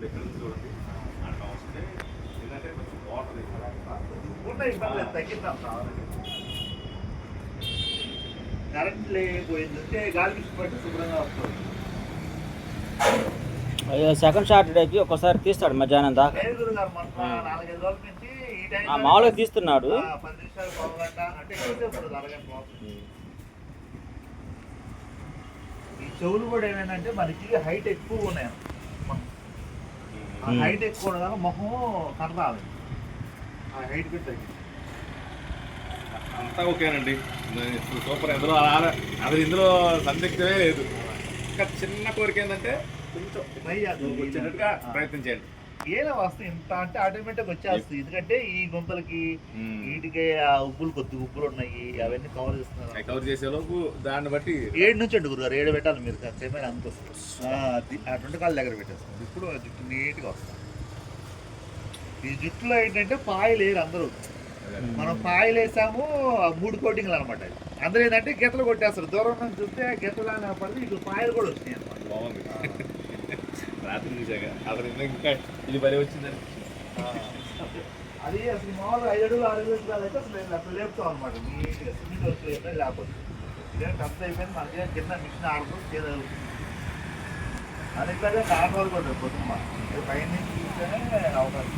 ఎక్కడ నుంచి చూడండి అట్లా వస్తే ఏంటంటే కొంచెం వాటర్ ఇబ్బంది తగ్గిద్దాం కరెంట్ లేకపోయిందంటే గాలి పట్టి శుభ్రంగా వస్తుంది. సెకండ్ సాటర్డేకి ఒకసారి తీస్తాడు మధ్యాహ్నం దాకా. నాలుగైదు రోజుల నుంచి ఈ టైం మామూలుగా తీస్తున్నాడు. 10 నిమిషాలు పావు గంట అంటే ఎక్కువసేపు అరగంట లోపల. ఈ చెవులు కూడా ఏమైందంటే మనకి హైట్ ఎక్కువ ఉన్నాయి. ఆ హైట్ ఎక్కువ ఉండగా మొహం కనరాలి. ఆ హైట్ కూడా తగ్గింది. అంతా ఓకేనండి, సూపర్. ఎందులో అది ఇందులో సందిగ్ధమే లేదు. ఇంకా చిన్న కోరిక ఏంటంటే కొంచెం వచ్చినట్టుగా ప్రయత్నం చేయండి. ఏదో వస్తుంది ఇంత అంటే ఆటోమేటిక్ వచ్చేస్తుంది. ఎందుకంటే ఈ గుంతలకి వీటికి ఆ ఉబ్బులు కొద్ది ఉబ్బులు ఉన్నాయి, అవన్నీ కవర్ చేస్తున్నారు. కవర్ చేసేలోపు దాన్ని బట్టి 7 నుంచి అండి గురుగారు 7 పెట్టాలి మీరు. ఖచ్చితంగా అంత వస్తుంది. ఆ 2 కాళ్ళ దగ్గర పెట్టేస్తుంది. ఇప్పుడు జుట్టు నీట్గా వస్తుంది. ఈ జుట్టులో ఏంటంటే పాయలు వేరు అందరూ. మనం పాయలు వేసాము 3 కోటింగ్లు అనమాట. అందరూ ఏంటంటే గీతలు కొట్టేస్తారు. దూరం నుంచి చూస్తే గీతలు పడితే ఇటు పాయలు కూడా వచ్చినాయి అనమాట. బాగుంది. రాత్రి చూసాక అసలు ఇంకా ఇది పని వచ్చిందని అది అసలు మామూలుగా 5 అడుగులు 6 అడుగులు అయితే అసలు లేపుతాం అనమాట. నీట్గా సిమెంట్ వర్క్ లేకపోతే లేకపోతే ఇదే టచ్ అయిపోయింది. మనకి కింద మిషన్ ఆడుతుంది చేయగలుగుతుంది. అది ఇట్లాగే నార్మల్ కూడా పొద్దున్న పైన నుంచి చూస్తేనే అవకాశం